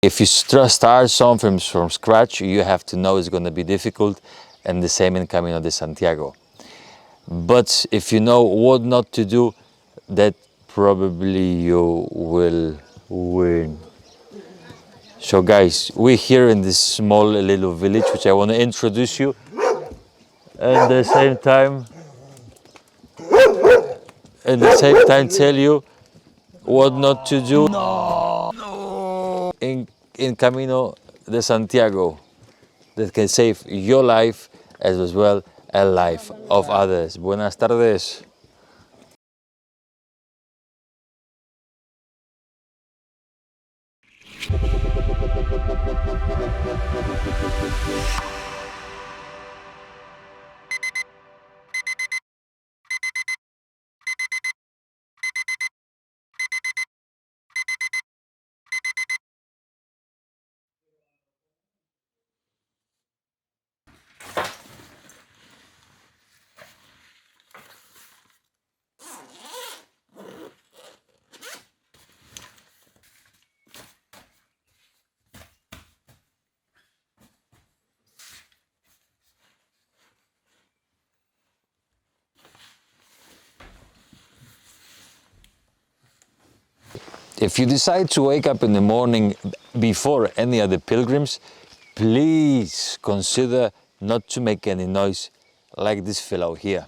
If you start something from scratch, you have to know it's going to be difficult, and the same in Camino de Santiago. But if you know what not to do, that probably you will win. So guys, we're here in this small little village, which I want to introduce you, and at the same time tell you what not to do in Camino de Santiago that can save your life as well as life of others. Buenas tardes. If you decide to wake up in the morning before any other pilgrims, please consider not to make any noise like this fellow here.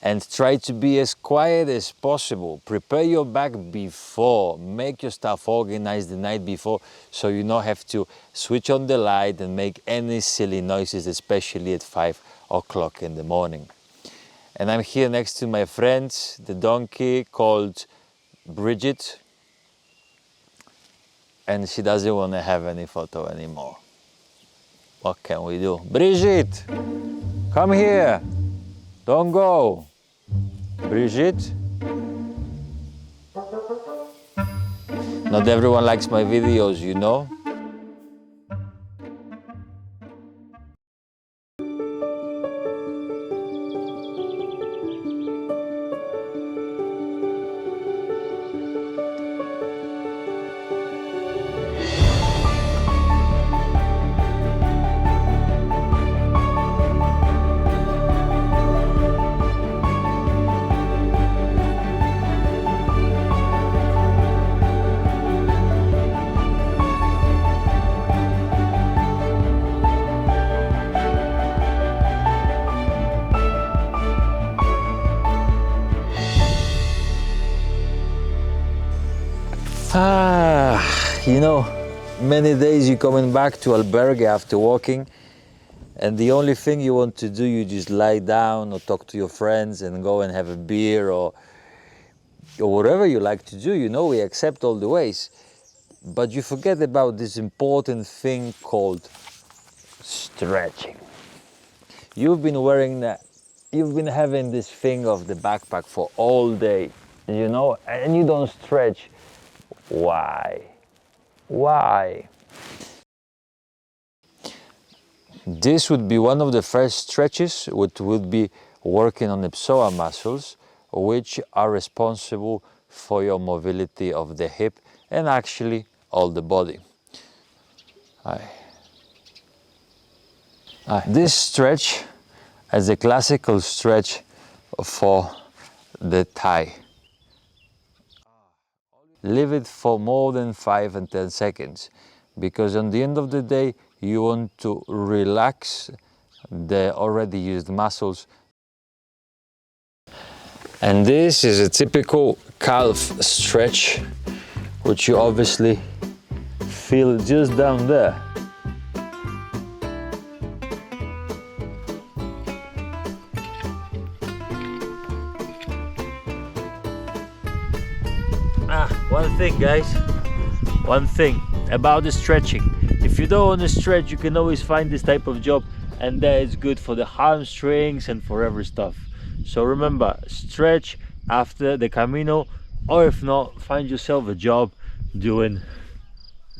And try to be as quiet as possible. Prepare your bag before, make your stuff organized the night before, so you don't have to switch on the light and make any silly noises, especially at 5 o'clock in the morning. And I'm here next to my friend, the donkey called Bridget. And she doesn't want to have any photo anymore. What can we do? Brigitte, come here. Don't go. Brigitte. Not everyone likes my videos, you know. You know, many days you're coming back to albergue after walking, and the only thing you want to do, you just lie down or talk to your friends and go and have a beer or whatever you like to do. You know, we accept all the ways, but you forget about this important thing called stretching. You've been wearing that, you've been having this thing of the backpack for all day, you know, and you don't stretch. Why? Why? This would be one of the first stretches, which would be working on the psoas muscles, which are responsible for your mobility of the hip and actually all the body. This stretch is a classical stretch for the thigh. Leave it for more than 5 and 10 seconds, because on the end of the day you want to relax the already used muscles. And this is a typical calf stretch, which you obviously feel just down there. One thing, guys, one thing about the stretching. If you don't want to stretch, you can always find this type of job, and that is good for the hamstrings and for every stuff. So remember, stretch after the Camino, or if not, find yourself a job doing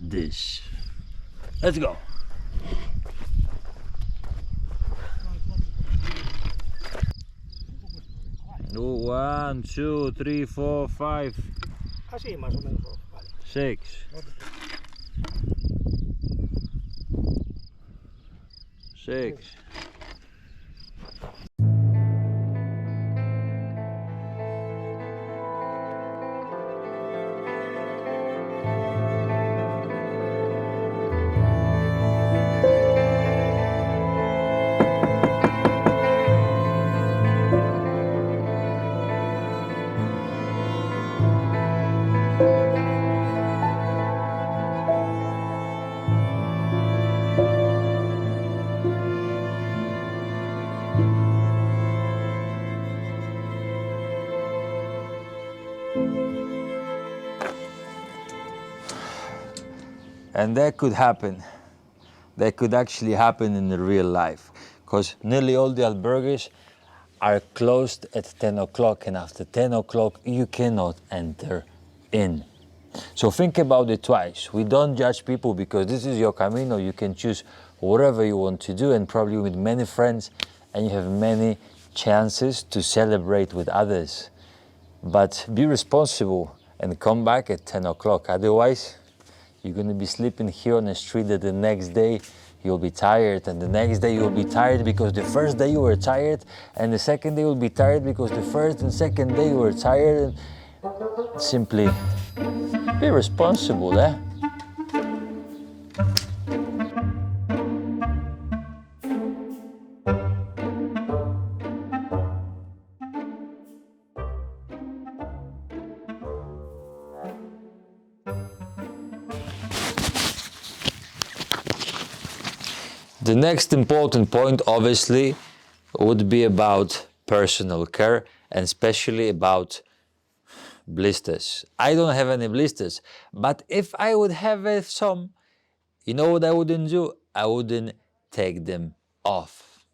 this. Let's go. One, two, three, four, five. Así más o menos. Vale. 6. 6. And that could happen. That could actually happen in the real life, because nearly all the albergues are closed at 10 o'clock, and after 10 o'clock you cannot enter in. So think about it twice. We don't judge people because this is your Camino. You can choose whatever you want to do, and probably with many friends, and you have many chances to celebrate with others. But be responsible and come back at 10 o'clock. Otherwise, you're going to be sleeping here on the street that the next day you'll be tired, and the next day you'll be tired because the first day you were tired, and the second day you'll be tired because the first and second day you were tired. And simply be responsible, eh? The next important point, obviously, would be about personal care, and especially about blisters. I don't have any blisters, but if I would have some, you know what I wouldn't do? I wouldn't take them off.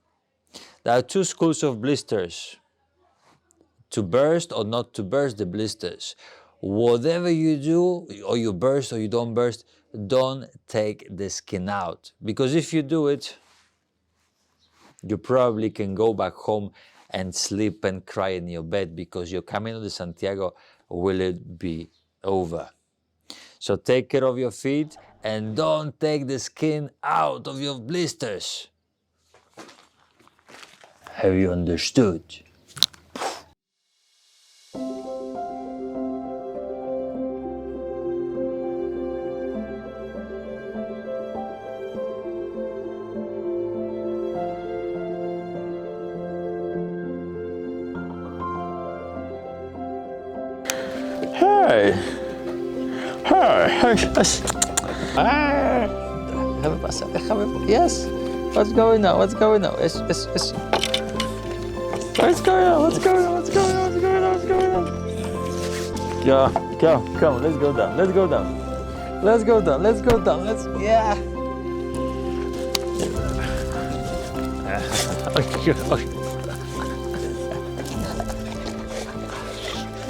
There are two schools of blisters: to burst or not to burst the blisters. Whatever you do, or you burst or you don't burst, don't take the skin out, because if you do it, you probably can go back home and sleep and cry in your bed, because your Camino de Santiago will be over. So take care of your feet and don't take the skin out of your blisters. Have you understood? Hey! Hey! Déjame pasar, déjame. Yes! What's going on? What's going on? What's going on? What's going on? What's going on? What's going on? What's going on? Come, let's go down. Let's go down. Let's go down. Let's go down. Yeah.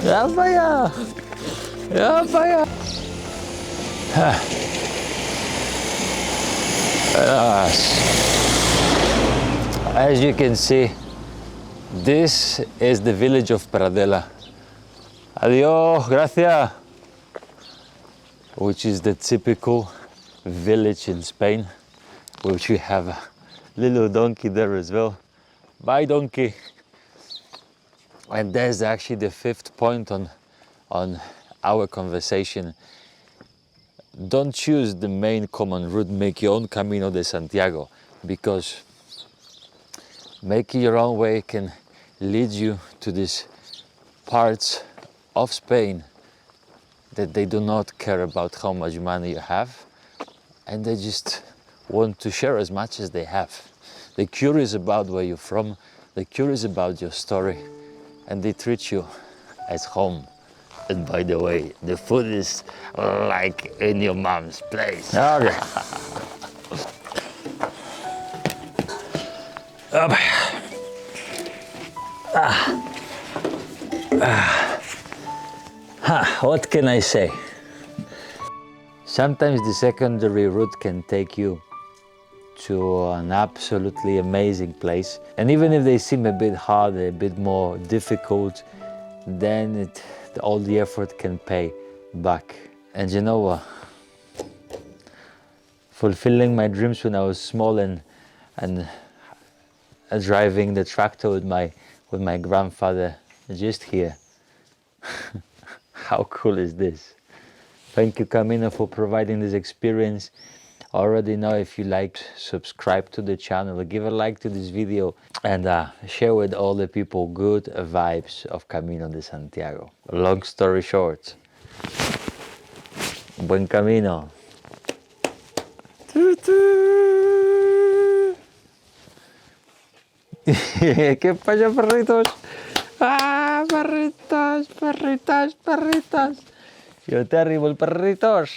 Ya vaya. Ya vaya. As you can see, this is the village of Pradella. Adiós, gracias. Which is the typical village in Spain, which we have a little donkey there as well. Bye, donkey. And there's actually the fifth point on our conversation. Don't choose the main common route, make your own Camino de Santiago, because making your own way can lead you to these parts of Spain that they do not care about how much money you have, and they just want to share as much as they have. They're curious about where you're from, they're curious about your story, and they treat you as home. And by the way, the food is like in your mom's place. Okay. What can I say? Sometimes the secondary route can take you to an absolutely amazing place. And even if they seem a bit hard, a bit more difficult, then all the effort can pay back. And you know what? Fulfilling my dreams when I was small and and driving the tractor with my grandfather just here. How cool is this? Thank you, Camino, for providing this experience. I already know if you liked, subscribe to the channel, give a like to this video, and share with all the people good vibes of Camino de Santiago. Long story short, buen camino. ¿Qué pasa, perritos? ¡Ah, perritos, perritos, perritos! Yo te arribo el perritos.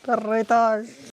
Perritos.